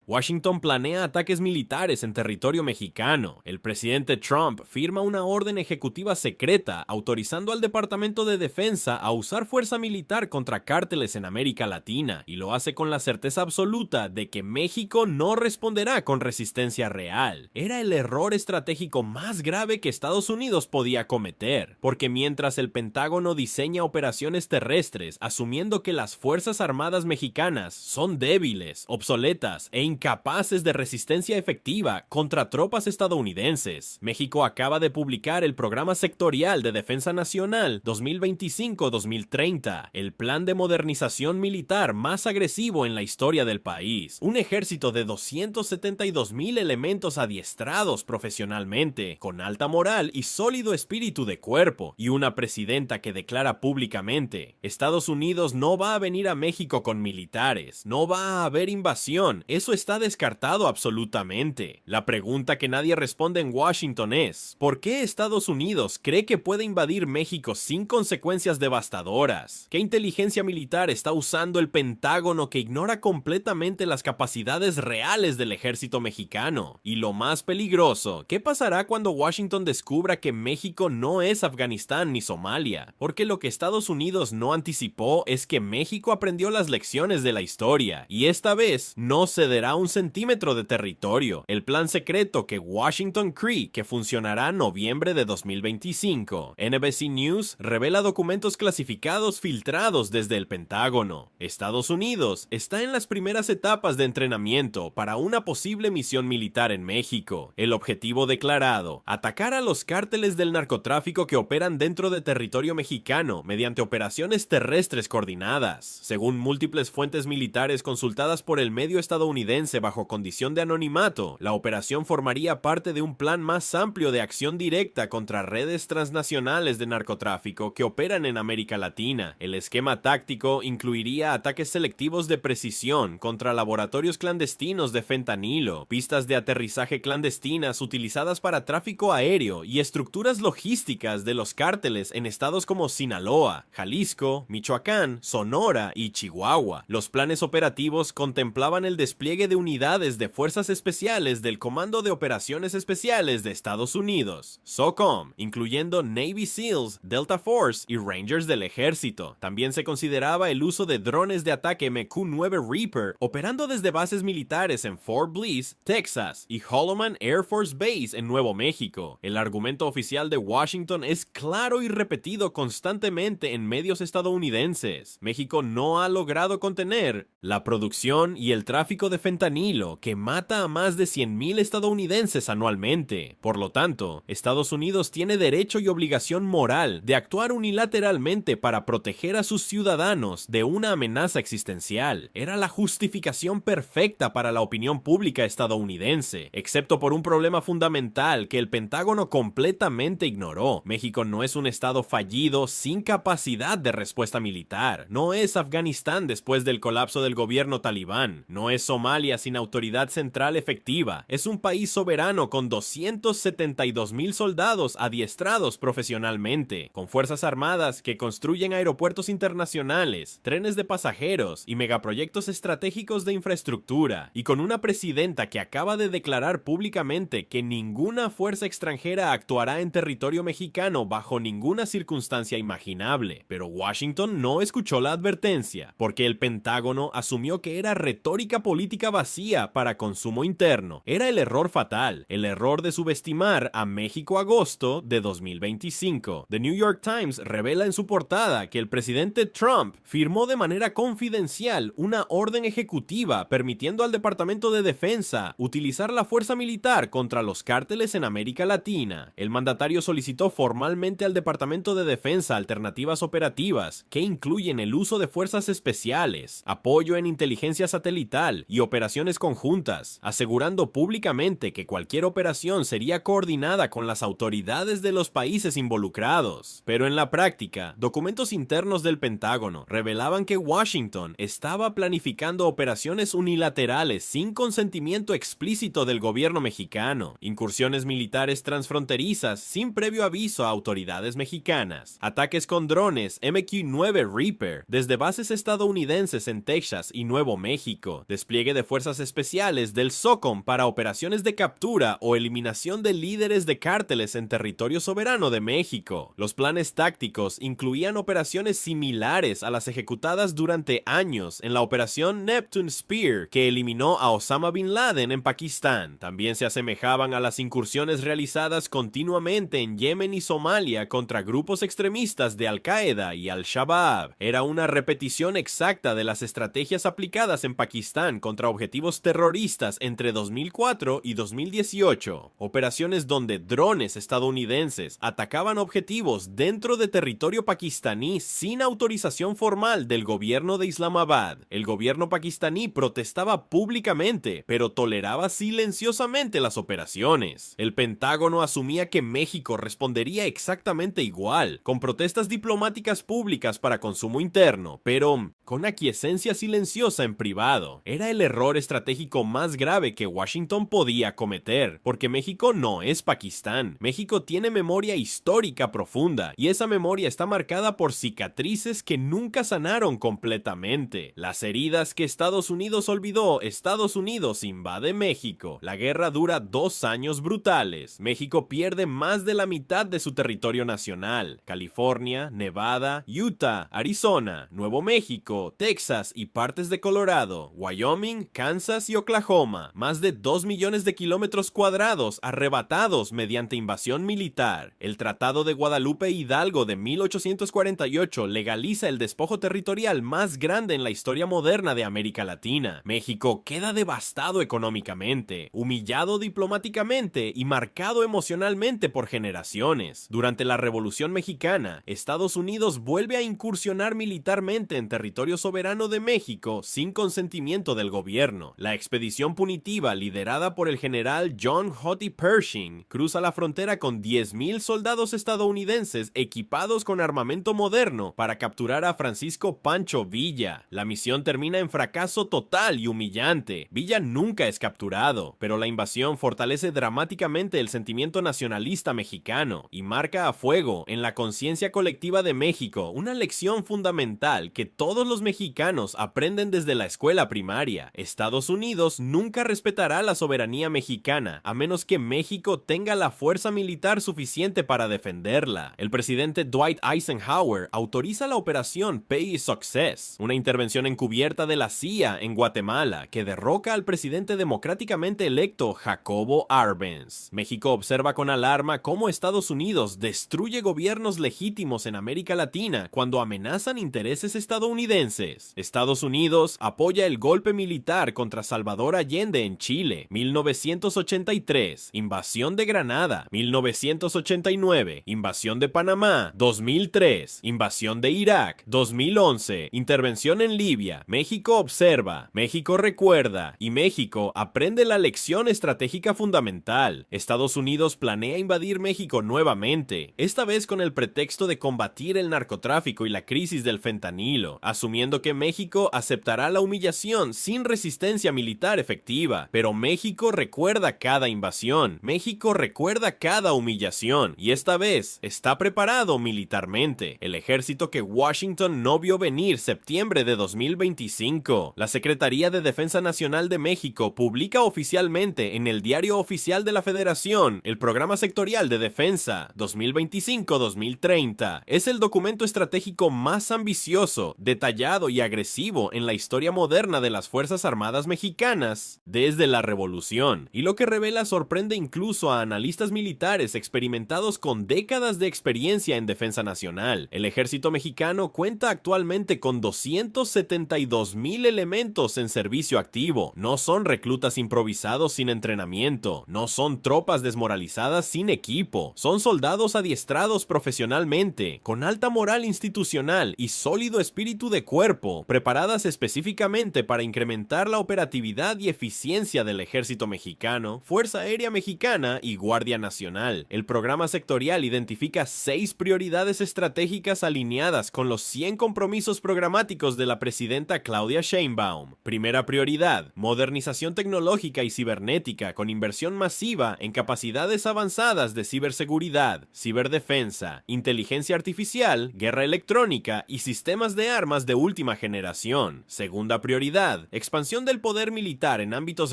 Washington planea ataques militares en territorio mexicano. El presidente Trump firma una orden ejecutiva secreta autorizando al Departamento de Defensa a usar fuerza militar contra cárteles en América Latina, y lo hace con la certeza absoluta de que México no responderá con resistencia real. Era el error estratégico más grave que Estados Unidos podía cometer, porque mientras el Pentágono diseña operaciones terrestres asumiendo que las Fuerzas Armadas mexicanas son débiles, obsoletas e incapaces de resistencia efectiva contra tropas estadounidenses, México acaba de publicar el Programa Sectorial de Defensa Nacional 2025-2030, el plan de modernización militar más agresivo en la historia del país. Un ejército de 272,000 elementos adiestrados profesionalmente, con alta moral y sólido espíritu de cuerpo, y una presidenta que declara públicamente: Estados Unidos no va a venir a México con militares, no va a haber invasión, eso está descartado absolutamente. La pregunta que nadie responde en Washington es: ¿por qué Estados Unidos cree que puede invadir México sin consecuencias devastadoras? ¿Qué inteligencia militar está usando el Pentágono que ignora completamente las capacidades reales del ejército mexicano? Y lo más peligroso, ¿qué pasará cuando Washington descubra que México no es Afganistán ni Somalia? Porque lo que Estados Unidos no anticipó es que México aprendió las lecciones de la historia, y esta vez no cederá un centímetro de territorio. El plan secreto que Washington cree que funcionará en noviembre de 2025. NBC News revela documentos clasificados filtrados desde el Pentágono. Estados Unidos está en las primeras etapas de entrenamiento para una posible misión militar en México. El objetivo declarado: atacar a los cárteles del narcotráfico que operan dentro de territorio mexicano mediante operaciones terrestres coordinadas. Según múltiples fuentes militares consultadas por el medio estadounidense bajo condición de anonimato, la operación formaría parte de un plan más amplio de acción directa contra redes transnacionales de narcotráfico que operan en América Latina. El esquema táctico incluiría ataques selectivos de precisión contra laboratorios clandestinos de fentanilo, pistas de aterrizaje clandestinas utilizadas para tráfico aéreo y estructuras logísticas de los cárteles en estados como Sinaloa, Jalisco, Michoacán, Sonora y Chihuahua. Los planes operativos contemplaban el despliegue de unidades de fuerzas especiales del Comando de Operaciones Especiales de Estados Unidos, SOCOM, incluyendo Navy SEALs, Delta Force y Rangers del Ejército. También se consideraba el uso de drones de ataque MQ-9 Reaper operando desde bases militares en Fort Bliss, Texas, y Holloman Air Force Base en Nuevo México. El argumento oficial de Washington es claro y repetido constantemente en medios estadounidenses: México no ha logrado contener la producción y el tráfico de fentanilo, que mata a más de 100,000 estadounidenses anualmente. Por lo tanto, Estados Unidos tiene derecho y obligación moral de actuar unilateralmente para proteger a sus ciudadanos de una amenaza existencial. Era la justificación perfecta para la opinión pública estadounidense, excepto por un problema fundamental que el Pentágono completamente ignoró. México no es un estado fallido sin capacidad de respuesta militar. No es Afganistán después del colapso del gobierno talibán. No es Somalia sin autoridad central efectiva. Es un país soberano con 272,000 soldados adiestrados profesionalmente, con fuerzas armadas que construyen aeropuertos internacionales, trenes de pasajeros y megaproyectos estratégicos de infraestructura, y con una presidenta que acaba de declarar públicamente que ninguna fuerza extranjera actuará en territorio mexicano bajo ninguna circunstancia imaginable. Pero Washington no escuchó la advertencia, porque el Pentágono asumió que era retórica política vacía para consumo interno. Era el error fatal, el error de subestimar a México agosto de 2025. The New York Times revela en su portada que el presidente Trump firmó de manera confidencial una orden ejecutiva permitiendo al Departamento de Defensa utilizar la fuerza militar contra los cárteles en América Latina. El mandatario solicitó formalmente al Departamento de Defensa alternativas operativas que incluyen el uso de fuerzas especiales, apoyo en inteligencia satelital y operaciones conjuntas, asegurando públicamente que cualquier operación sería coordinada con las autoridades de los países involucrados. Pero en la práctica, documentos internos del Pentágono revelaban que Washington estaba planificando operaciones unilaterales sin consentimiento explícito del gobierno mexicano, incursiones militares transfronterizas sin previo aviso a autoridades mexicanas, ataques con drones MQ-9 Reaper desde bases estadounidenses en Texas y Nuevo México, despliegue de fuerzas fuerzas especiales del SOCOM para operaciones de captura o eliminación de líderes de cárteles en territorio soberano de México. Los planes tácticos incluían operaciones similares a las ejecutadas durante años en la operación Neptune Spear, que eliminó a Osama Bin Laden en Pakistán. También se asemejaban a las incursiones realizadas continuamente en Yemen y Somalia contra grupos extremistas de Al-Qaeda y Al-Shabaab. Era una repetición exacta de las estrategias aplicadas en Pakistán contra objetivos terroristas entre 2004 y 2018. Operaciones donde drones estadounidenses atacaban objetivos dentro de territorio pakistaní sin autorización formal del gobierno de Islamabad. El gobierno pakistaní protestaba públicamente, pero toleraba silenciosamente las operaciones. El Pentágono asumía que México respondería exactamente igual, con protestas diplomáticas públicas para consumo interno, pero con aquiescencia silenciosa en privado. Era el error estratégico más grave que Washington podía cometer, porque México no es Pakistán. México tiene memoria histórica profunda, y esa memoria está marcada por cicatrices que nunca sanaron completamente. Las heridas que Estados Unidos olvidó, Estados Unidos invade México. La guerra dura 2 años brutales. México pierde más de la mitad de su territorio nacional. California, Nevada, Utah, Arizona, Nuevo México, Texas y partes de Colorado, Wyoming, Kansas y Oklahoma. Más de 2 millones de kilómetros cuadrados arrebatados mediante invasión militar. El Tratado de Guadalupe Hidalgo de 1848 legaliza el despojo territorial más grande en la historia moderna de América Latina. México queda devastado económicamente, humillado diplomáticamente y marcado emocionalmente por generaciones. Durante la Revolución Mexicana, Estados Unidos vuelve a incursionar militarmente en territorio soberano de México sin consentimiento del gobierno. La expedición punitiva liderada por el general John Hottie Pershing cruza la frontera con 10,000 soldados estadounidenses equipados con armamento moderno para capturar a Francisco Pancho Villa. La misión termina en fracaso total y humillante. Villa nunca es capturado, pero la invasión fortalece dramáticamente el sentimiento nacionalista mexicano y marca a fuego en la conciencia colectiva de México una lección fundamental que todos los mexicanos aprenden desde la escuela primaria. Estados Unidos nunca respetará la soberanía mexicana a menos que México tenga la fuerza militar suficiente para defenderla. El presidente Dwight Eisenhower autoriza la operación Peace Success, una intervención encubierta de la CIA en Guatemala que derroca al presidente democráticamente electo Jacobo Arbenz. México observa con alarma cómo Estados Unidos destruye gobiernos legítimos en América Latina cuando amenazan intereses estadounidenses. Estados Unidos apoya el golpe militar contra Salvador Allende en Chile, 1983, invasión de Granada, 1989, invasión de Panamá, 2003, invasión de Irak, 2011, intervención en Libia. México observa, México recuerda y México aprende la lección estratégica fundamental. Estados Unidos planea invadir México nuevamente, esta vez con el pretexto de combatir el narcotráfico y la crisis del fentanilo, asumiendo que México aceptará la humillación sin resistencia militar efectiva. Pero México recuerda cada invasión, México recuerda cada humillación, y esta vez está preparado militarmente. El ejército que Washington no vio venir, septiembre de 2025. La Secretaría de Defensa Nacional de México publica oficialmente en el Diario Oficial de la Federación el Programa Sectorial de Defensa 2025-2030. Es el documento estratégico más ambicioso, detallado y agresivo en la historia moderna de las Fuerzas Armadas mexicanas desde la Revolución, y lo que revela sorprende incluso a analistas militares experimentados con décadas de experiencia en defensa nacional. El ejército mexicano cuenta actualmente con 272,000 elementos en servicio activo. No son reclutas improvisados sin entrenamiento, no son tropas desmoralizadas sin equipo, son soldados adiestrados profesionalmente, con alta moral institucional y sólido espíritu de cuerpo, preparadas específicamente para incrementar la operatividad y eficiencia del ejército mexicano, Fuerza Aérea Mexicana y Guardia Nacional. El programa sectorial identifica 6 prioridades estratégicas alineadas con los 100 compromisos programáticos de la presidenta Claudia Sheinbaum. Primera prioridad: modernización tecnológica y cibernética con inversión masiva en capacidades avanzadas de ciberseguridad, ciberdefensa, inteligencia artificial, guerra electrónica y sistemas de armas de última generación. Segunda prioridad: expansión expansión del poder militar en ámbitos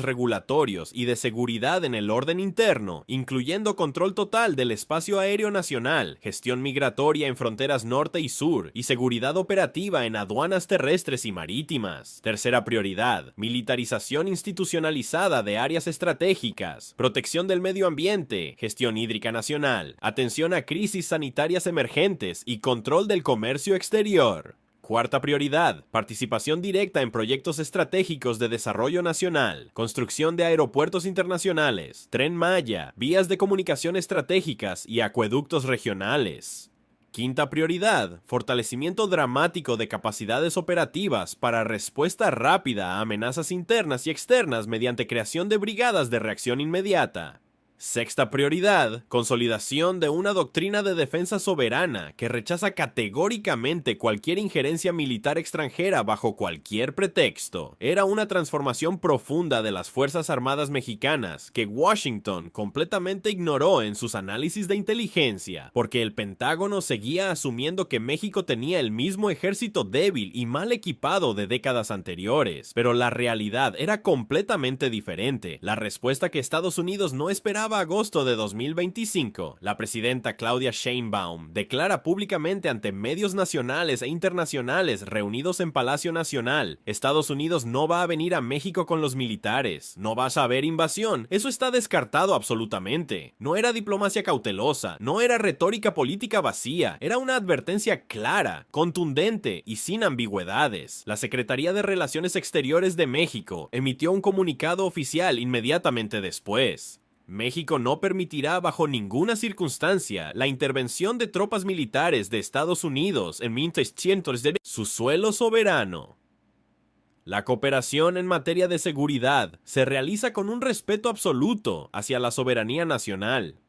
regulatorios y de seguridad en el orden interno, incluyendo control total del espacio aéreo nacional, gestión migratoria en fronteras norte y sur, y seguridad operativa en aduanas terrestres y marítimas. Tercera prioridad, militarización institucionalizada de áreas estratégicas, protección del medio ambiente, gestión hídrica nacional, atención a crisis sanitarias emergentes y control del comercio exterior. Cuarta prioridad, participación directa en proyectos estratégicos de desarrollo nacional, construcción de aeropuertos internacionales, Tren Maya, vías de comunicación estratégicas y acueductos regionales. Quinta prioridad, fortalecimiento dramático de capacidades operativas para respuesta rápida a amenazas internas y externas mediante creación de brigadas de reacción inmediata. Sexta prioridad, consolidación de una doctrina de defensa soberana que rechaza categóricamente cualquier injerencia militar extranjera bajo cualquier pretexto. Era una transformación profunda de las Fuerzas Armadas mexicanas que Washington completamente ignoró en sus análisis de inteligencia, porque el Pentágono seguía asumiendo que México tenía el mismo ejército débil y mal equipado de décadas anteriores, pero la realidad era completamente diferente. La respuesta que Estados Unidos no esperaba agosto de 2025, la presidenta Claudia Sheinbaum declara públicamente ante medios nacionales e internacionales reunidos en Palacio Nacional: Estados Unidos no va a venir a México con los militares, no vas a haber invasión, eso está descartado absolutamente. No era diplomacia cautelosa, no era retórica política vacía, era una advertencia clara, contundente y sin ambigüedades. La Secretaría de Relaciones Exteriores de México emitió un comunicado oficial inmediatamente después. México no permitirá bajo ninguna circunstancia la intervención de tropas militares de Estados Unidos en su suelo soberano. La cooperación en materia de seguridad se realiza con un respeto absoluto hacia la soberanía nacional.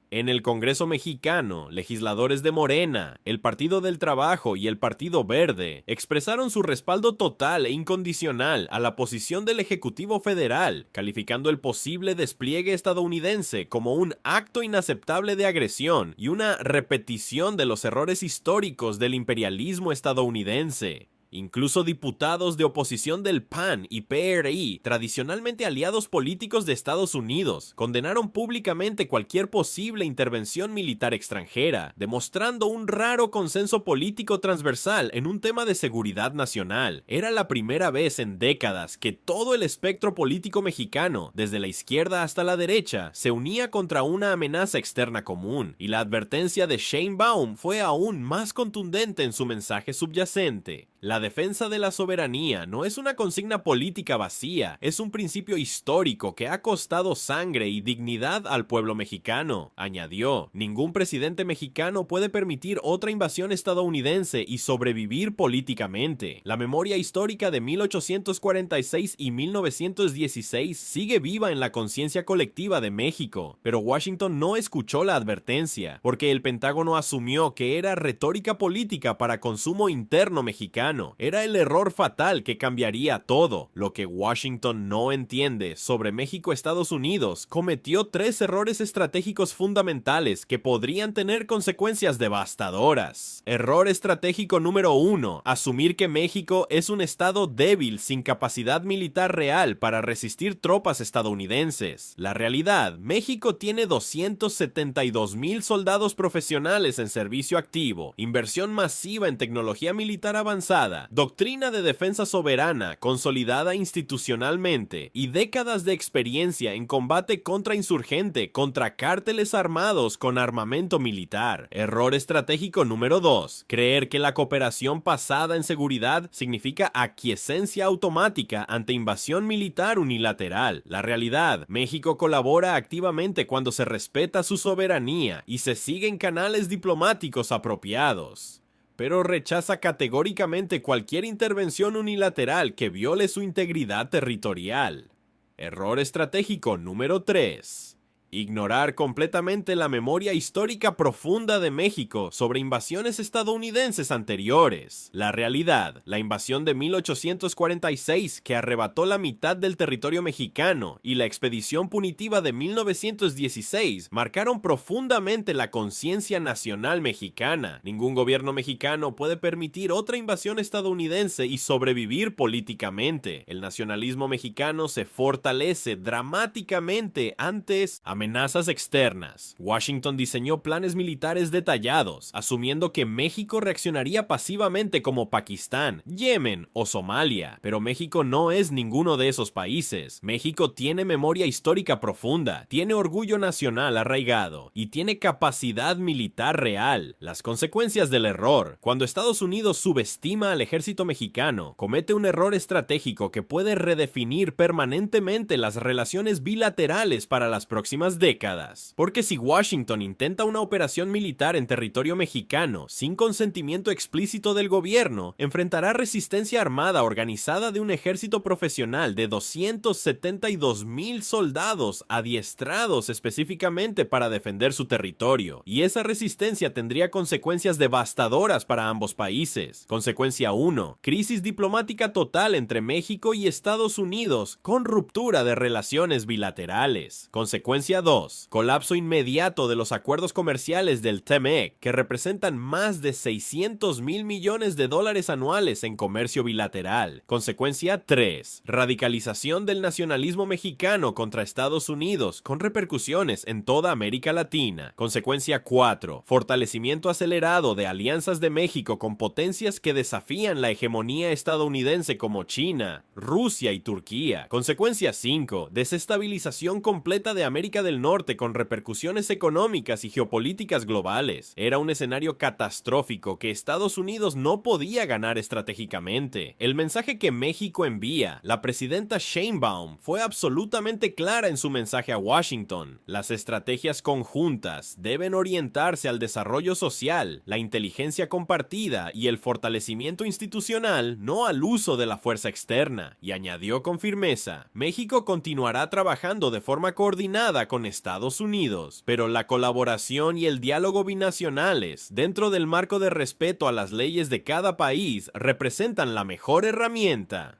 En el Congreso mexicano, legisladores de Morena, el Partido del Trabajo y el Partido Verde expresaron su respaldo total e incondicional a la posición del Ejecutivo Federal, calificando el posible despliegue estadounidense como un acto inaceptable de agresión y una repetición de los errores históricos del imperialismo estadounidense. Incluso diputados de oposición del PAN y PRI, tradicionalmente aliados políticos de Estados Unidos, condenaron públicamente cualquier posible intervención militar extranjera, demostrando un raro consenso político transversal en un tema de seguridad nacional. Era la primera vez en décadas que todo el espectro político mexicano, desde la izquierda hasta la derecha, se unía contra una amenaza externa común, y la advertencia de Sheinbaum fue aún más contundente en su mensaje subyacente. La defensa de la soberanía no es una consigna política vacía, es un principio histórico que ha costado sangre y dignidad al pueblo mexicano, añadió. Ningún presidente mexicano puede permitir otra invasión estadounidense y sobrevivir políticamente. La memoria histórica de 1846 y 1916 sigue viva en la conciencia colectiva de México, pero Washington no escuchó la advertencia, porque el Pentágono asumió que era retórica política para consumo interno mexicano. Era el error fatal que cambiaría todo. Lo que Washington no entiende sobre México-Estados Unidos cometió 3 errores estratégicos fundamentales que podrían tener consecuencias devastadoras. Error estratégico número 1: asumir que México es un estado débil sin capacidad militar real para resistir tropas estadounidenses. La realidad: México tiene 272,000 soldados profesionales en servicio activo, inversión masiva en tecnología militar avanzada, doctrina de defensa soberana consolidada institucionalmente y décadas de experiencia en combate contra insurgente, contra cárteles armados con armamento militar. Error estratégico número 2: creer que la cooperación pasada en seguridad significa aquiescencia automática ante invasión militar unilateral. La realidad: México colabora activamente cuando se respeta su soberanía y se siguen canales diplomáticos apropiados, pero rechaza categóricamente cualquier intervención unilateral que viole su integridad territorial. Error estratégico número 3: Ignorar completamente la memoria histórica profunda de México sobre invasiones estadounidenses anteriores. La realidad, la invasión de 1846 que arrebató la mitad del territorio mexicano y la expedición punitiva de 1916 marcaron profundamente la conciencia nacional mexicana. Ningún gobierno mexicano puede permitir otra invasión estadounidense y sobrevivir políticamente. El nacionalismo mexicano se fortalece dramáticamente antes amenazas externas. Washington diseñó planes militares detallados, asumiendo que México reaccionaría pasivamente como Pakistán, Yemen o Somalia, pero México no es ninguno de esos países. México tiene memoria histórica profunda, tiene orgullo nacional arraigado y tiene capacidad militar real. Las consecuencias del error: cuando Estados Unidos subestima al ejército mexicano, comete un error estratégico que puede redefinir permanentemente las relaciones bilaterales para las próximas décadas. Porque si Washington intenta una operación militar en territorio mexicano sin consentimiento explícito del gobierno, enfrentará resistencia armada organizada de un ejército profesional de 272,000 soldados adiestrados específicamente para defender su territorio, y esa resistencia tendría consecuencias devastadoras para ambos países. Consecuencia 1: crisis diplomática total entre México y Estados Unidos con ruptura de relaciones bilaterales. Consecuencia 2: colapso inmediato de los acuerdos comerciales del TEMEC, que representan más de 600,000 millones de dólares anuales en comercio bilateral. Consecuencia 3: radicalización del nacionalismo mexicano contra Estados Unidos, con repercusiones en toda América Latina. Consecuencia 4: fortalecimiento acelerado de alianzas de México con potencias que desafían la hegemonía estadounidense como China, Rusia y Turquía. Consecuencia 5: desestabilización completa de América del Norte con repercusiones económicas y geopolíticas globales. Era un escenario catastrófico que Estados Unidos no podía ganar estratégicamente. El mensaje que México envía, la presidenta Sheinbaum, fue absolutamente clara en su mensaje a Washington. Las estrategias conjuntas deben orientarse al desarrollo social, la inteligencia compartida y el fortalecimiento institucional, no al uso de la fuerza externa. Y añadió con firmeza: México continuará trabajando de forma coordinada con Estados Unidos, pero la colaboración y el diálogo binacionales, dentro del marco de respeto a las leyes de cada país, representan la mejor herramienta.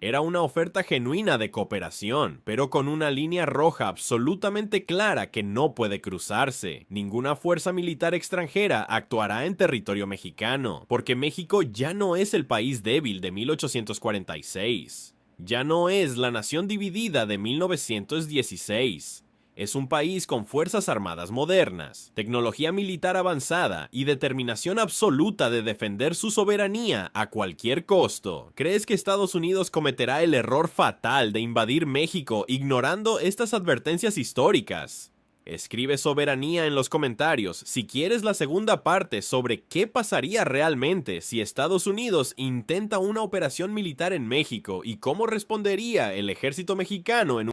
Era una oferta genuina de cooperación, pero con una línea roja absolutamente clara que no puede cruzarse. Ninguna fuerza militar extranjera actuará en territorio mexicano, porque México ya no es el país débil de 1846. Ya no es la nación dividida de 1916. Es un país con fuerzas armadas modernas, tecnología militar avanzada y determinación absoluta de defender su soberanía a cualquier costo. ¿Crees que Estados Unidos cometerá el error fatal de invadir México ignorando estas advertencias históricas? Escribe soberanía en los comentarios si quieres la segunda parte sobre qué pasaría realmente si Estados Unidos intenta una operación militar en México y cómo respondería el ejército mexicano en